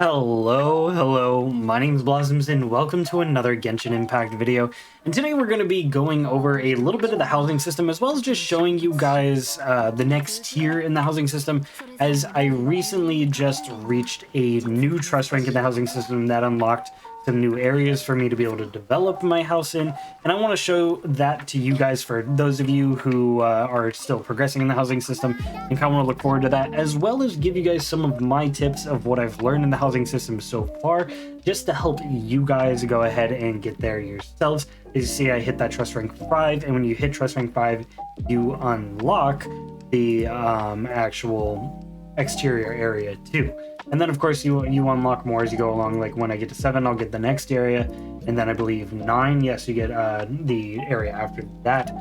Hello, my name's Blossoms and welcome to another Genshin Impact video. And today we're going to be going over a little bit of the housing system as well as just showing you guys the next tier in the housing system, as I recently just reached a new trust rank in the housing system that unlocked some new areas for me to be able to develop my house in, and I want to show that to you guys for those of you who are still progressing in the housing system and kind of want to look forward to that, as well as give you guys some of my tips of what I've learned in the housing system so far, just to help you guys go ahead and get there yourselves. As you see, I hit that trust rank 5, and when you hit trust rank 5, you unlock the actual exterior area too. And then of course you unlock more as you go along. Like when I get to 7, I'll get the next area, and then I believe 9, yes, you get the area after that.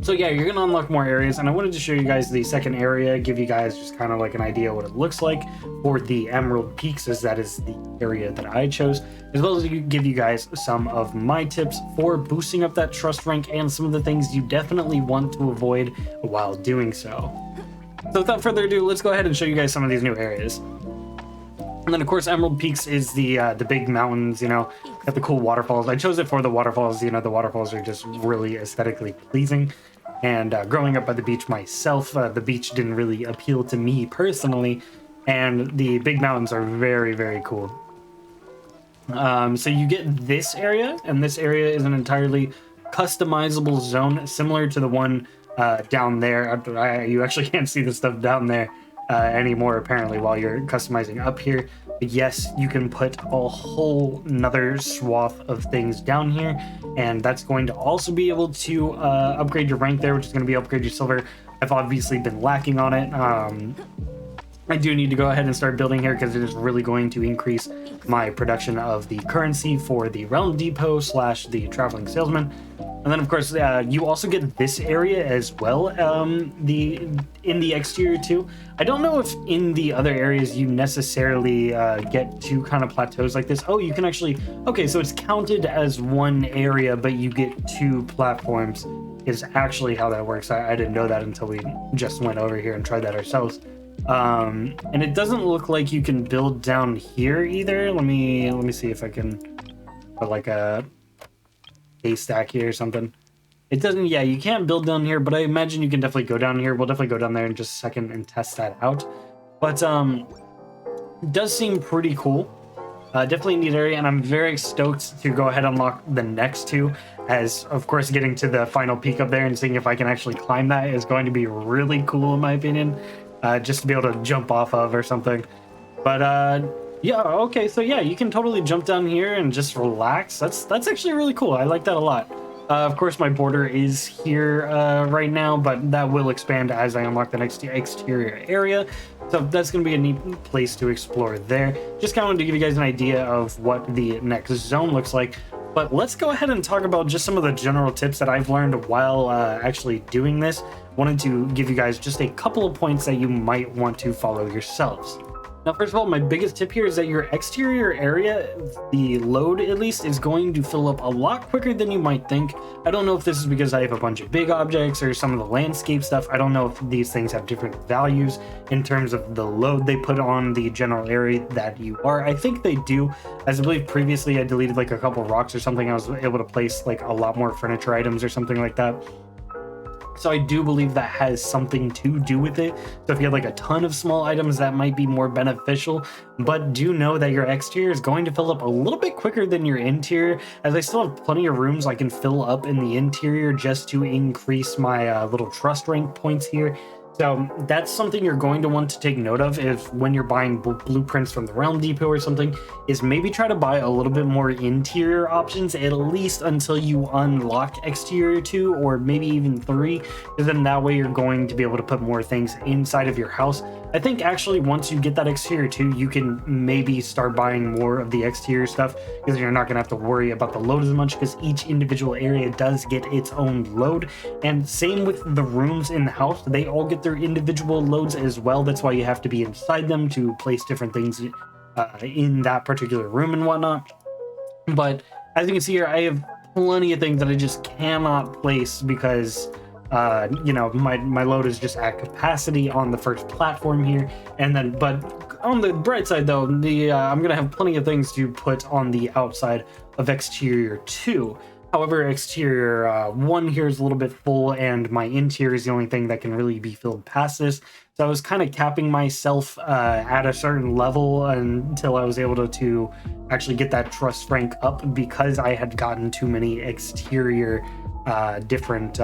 So yeah, you're gonna unlock more areas, and I wanted to show you guys the second area, give you guys just kind of like an idea what it looks like for the Emerald Peaks, as that is the area that I chose, as well as give you guys some of my tips for boosting up that trust rank and some of the things you definitely want to avoid while doing so. So without further ado, let's go ahead and show you guys some of these new areas. And then of course Emerald Peaks is the big mountains, got the cool waterfalls. I chose it for the waterfalls. The waterfalls are just really aesthetically pleasing. And growing up by the beach myself, the beach didn't really appeal to me personally, and the big mountains are very, very cool. So you get this area, and this area is an entirely customizable zone similar to the one down there. You actually can't see the stuff down there anymore apparently while you're customizing up here. But yes, you can put a whole nother swath of things down here, and that's going to also be able to upgrade your rank there, which is going to be upgrade your silver. I've obviously been lacking on it. I do need to go ahead and start building here because it is really going to increase my production of the currency for the Realm Depot / the Traveling Salesman. And then of course you also get this area as well, in the exterior too. I don't know if in the other areas you necessarily get two kind of plateaus like this. Oh, you can actually, okay, so it's counted as one area, but you get 2 platforms is actually how that works. I didn't know that until we just went over here and tried that ourselves. And it doesn't look like you can build down here either. Let me see if I can put like a stack here or something. It doesn't, yeah, you can't build down here, but I imagine you can definitely go down here. We'll definitely go down there in just a second and test that out. But it does seem pretty cool. Definitely a neat area, and I'm very stoked to go ahead and unlock the next 2, as of course getting to the final peak up there and seeing if I can actually climb that is going to be really cool in my opinion, just to be able to jump off of or something. But yeah, okay, so yeah, you can totally jump down here and just relax. That's actually really cool. I like that a lot. Of course, my border is here right now, but that will expand as I unlock the next exterior area. So that's going to be a neat place to explore there. Just kind of wanted to give you guys an idea of what the next zone looks like. But let's go ahead and talk about just some of the general tips that I've learned while actually doing this. Wanted to give you guys just a couple of points that you might want to follow yourselves. Now, first of all, my biggest tip here is that your exterior area, the load at least, is going to fill up a lot quicker than you might think. I don't know if this is because I have a bunch of big objects or some of the landscape stuff. I don't know if these things have different values in terms of the load they put on the general area that you are. I think they do, as I believe previously I deleted like a couple rocks or something. I was able to place like a lot more furniture items or something like that. So I do believe that has something to do with it. So if you have like a ton of small items, that might be more beneficial. But do know that your exterior is going to fill up a little bit quicker than your interior, as I still have plenty of rooms I can fill up in the interior just to increase my little trust rank points here. So that's something you're going to want to take note of if when you're buying blueprints from the Realm Depot or something, is maybe try to buy a little bit more interior options, at least until you unlock exterior 2 or maybe even 3, because then that way you're going to be able to put more things inside of your house. I think actually once you get that exterior 2, you can maybe start buying more of the exterior stuff, because you're not going to have to worry about the load as much, because each individual area does get its own load. And same with the rooms in the house, they all get their individual loads as well. That's why you have to be inside them to place different things in that particular room and whatnot. But as you can see here, I have plenty of things that I just cannot place because my load is just at capacity on the first platform here. And then, but on the bright side though, I'm gonna have plenty of things to put on the outside of exterior 2. However, exterior 1 here is a little bit full, and my interior is the only thing that can really be filled past this. So I was kind of capping myself at a certain level until I was able to actually get that trust rank up, because I had gotten too many exterior different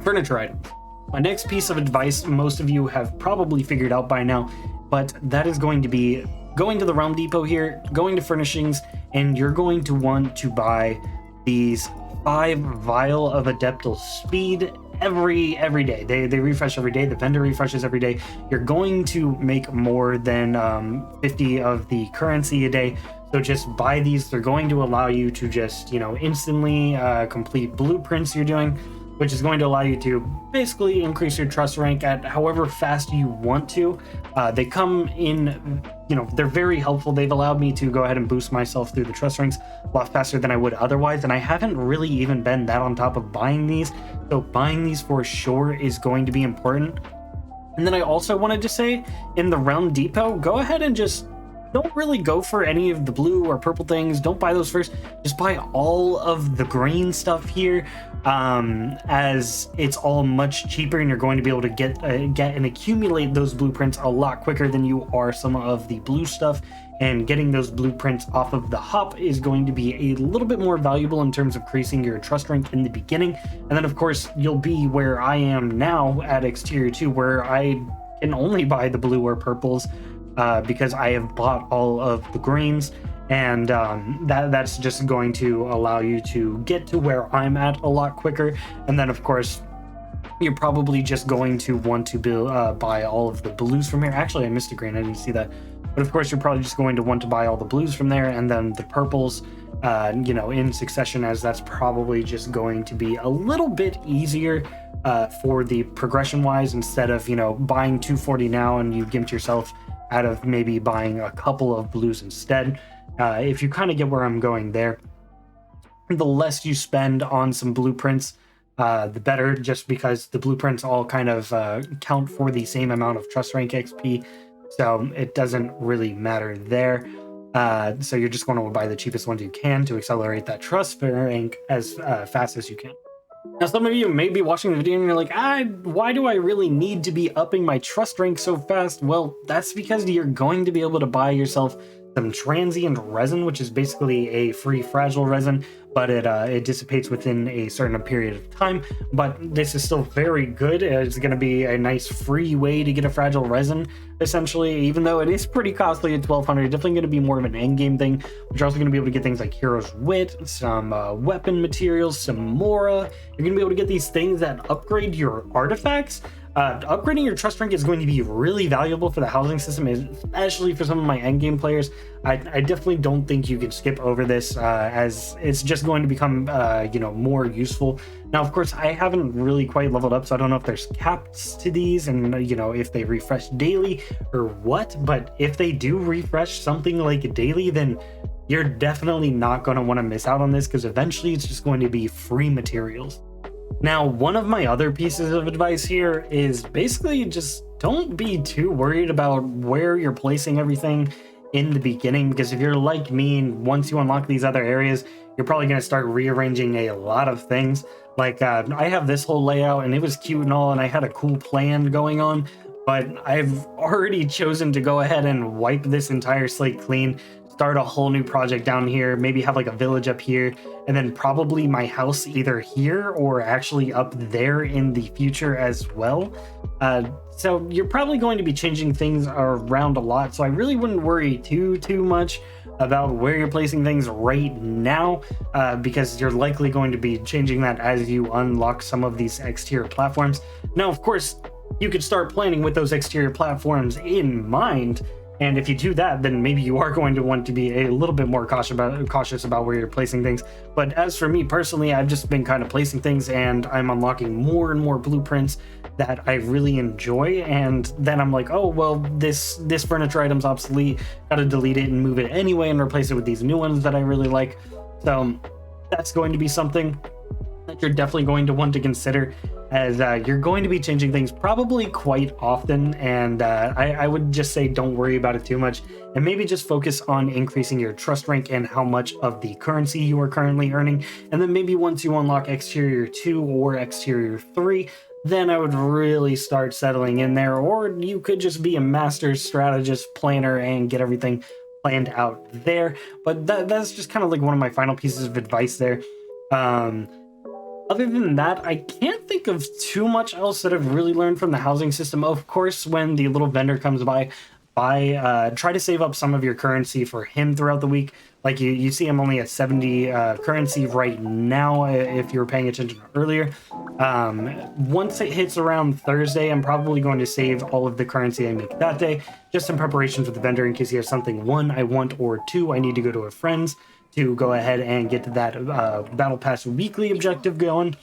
furniture items. My next piece of advice, most of you have probably figured out by now, but that is going to be going to the Realm Depot here, going to furnishings, and you're going to want to buy these 5 vial of Adeptal Speed every day. They refresh every day. The vendor refreshes every day. You're going to make more than 50 of the currency a day. So just buy these. They're going to allow you to just, instantly complete blueprints you're doing, which is going to allow you to basically increase your trust rank at however fast you want to. They come in, they're very helpful. They've allowed me to go ahead and boost myself through the trust ranks a lot faster than I would otherwise, and I haven't really even been that on top of buying these. So buying these for sure is going to be important. And then I also wanted to say, in the Realm Depot, go ahead and just don't really go for any of the blue or purple things. Don't buy those first. Just buy all of the green stuff here, as it's all much cheaper, and you're going to be able to get and accumulate those blueprints a lot quicker than you are some of the blue stuff. And getting those blueprints off of the hop is going to be a little bit more valuable in terms of increasing your trust rank in the beginning. And then of course you'll be where I am now at exterior 2, where I can only buy the blue or purples, because I have bought all of the greens, and that's just going to allow you to get to where I'm at a lot quicker. And then of course you're probably just going to want to buy all of the blues from here. Actually, I missed a green, I didn't see that. But of course you're probably just going to want to buy all the blues from there, and then the purples in succession, as that's probably just going to be a little bit easier for the progression wise, instead of buying 240 now and you gimp yourself out of maybe buying a couple of blues instead. If you kind of get where I'm going there, the less you spend on some blueprints, the better, just because the blueprints all kind of count for the same amount of trust rank XP, so it doesn't really matter there. So you're just going to buy the cheapest ones you can to accelerate that trust rank as fast as you can. Now, some of you may be watching the video and you're like, why do I really need to be upping my trust rank so fast? Well, that's because you're going to be able to buy yourself some transient resin, which is basically a free fragile resin, but it dissipates within a certain period of time. But this is still very good. It's going to be a nice free way to get a fragile resin, essentially, even though it is pretty costly at 1200. Definitely going to be more of an end game thing, but you're also going to be able to get things like Hero's Wit, some weapon materials, some Mora. You're going to be able to get these things that upgrade your artifacts. Upgrading your trust rank is going to be really valuable for the housing system, especially for some of my endgame players. I definitely don't think you can skip over this, as it's just going to become more useful. Now, of course, I haven't really quite leveled up, so I don't know if there's caps to these, and if they refresh daily or what. But if they do refresh something like daily, then you're definitely not going to want to miss out on this, because eventually it's just going to be free materials. Now, one of my other pieces of advice here is basically just don't be too worried about where you're placing everything in the beginning, because if you're like me, and once you unlock these other areas, you're probably going to start rearranging a lot of things. Like I have this whole layout, and it was cute and all, and I had a cool plan going on, but I've already chosen to go ahead and wipe this entire slate clean, start a whole new project down here, maybe have like a village up here, and then probably my house either here or actually up there in the future as well. So you're probably going to be changing things around a lot, so I really wouldn't worry too much about where you're placing things right now, because you're likely going to be changing that as you unlock some of these exterior platforms. Now, of course, you could start planning with those exterior platforms in mind, and if you do that, then maybe you are going to want to be a little bit more cautious about where you're placing things. But as for me personally, I've just been kind of placing things, and I'm unlocking more and more blueprints that I really enjoy. And then I'm like, oh, well, this furniture item's obsolete. Gotta delete it and move it anyway and replace it with these new ones that I really like. So that's going to be something. that you're definitely going to want to consider, as you're going to be changing things probably quite often, and I would just say don't worry about it too much, and maybe just focus on increasing your trust rank and how much of the currency you are currently earning. And then maybe once you unlock exterior 2 or exterior 3, then I would really start settling in there. Or you could just be a master strategist planner and get everything planned out there. But that's just kind of like one of my final pieces of advice there. Other than that, I can't think of too much else that I've really learned from the housing system. Of course, when the little vendor comes by, try to save up some of your currency for him throughout the week. Like you see I'm only at 70 currency right now, if you were paying attention earlier. Once it hits around Thursday, I'm probably going to save all of the currency I make that day, just in preparation for the vendor, in case he has something, 1, I want, or 2, I need to go to a friend's to go ahead and get to that Battle Pass weekly objective going.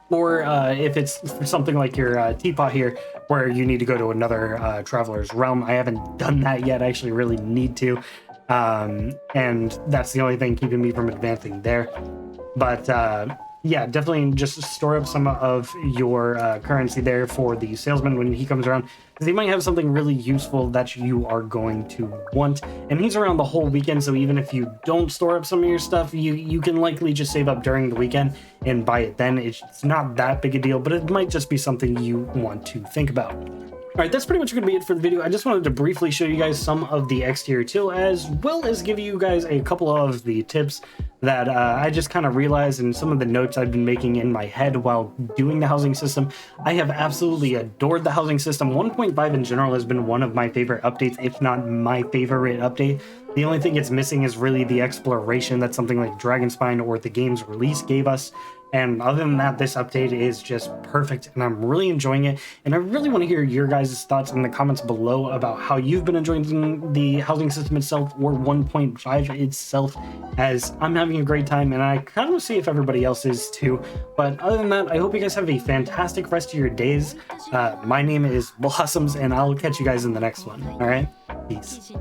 Or if it's something like your teapot here, where you need to go to another Traveler's Realm. I haven't done that yet. I actually really need to. And that's the only thing keeping me from advancing there. But yeah, definitely just store up some of your currency there for the salesman when he comes around, because he might have something really useful that you are going to want. And he's around the whole weekend, so even if you don't store up some of your stuff, you can likely just save up during the weekend and buy it then. It's not that big a deal, but it might just be something you want to think about. All right, that's pretty much going to be it for the video. I just wanted to briefly show you guys some of the exterior too, as well as give you guys a couple of the tips that I just kind of realized, and some of the notes I've been making in my head while doing the housing system. I have absolutely adored the housing system. 1.5 in general has been one of my favorite updates, if not my favorite update. The only thing it's missing is really the exploration that something like Dragonspine or the game's release gave us. And other than that, this update is just perfect, and I'm really enjoying it. And I really want to hear your guys' thoughts in the comments below about how you've been enjoying the housing system itself, or 1.5 itself, as I'm having a great time, and I kind of want to see if everybody else is too. But other than that, I hope you guys have a fantastic rest of your days. My name is Blossoms, and I'll catch you guys in the next one. All right? Peace.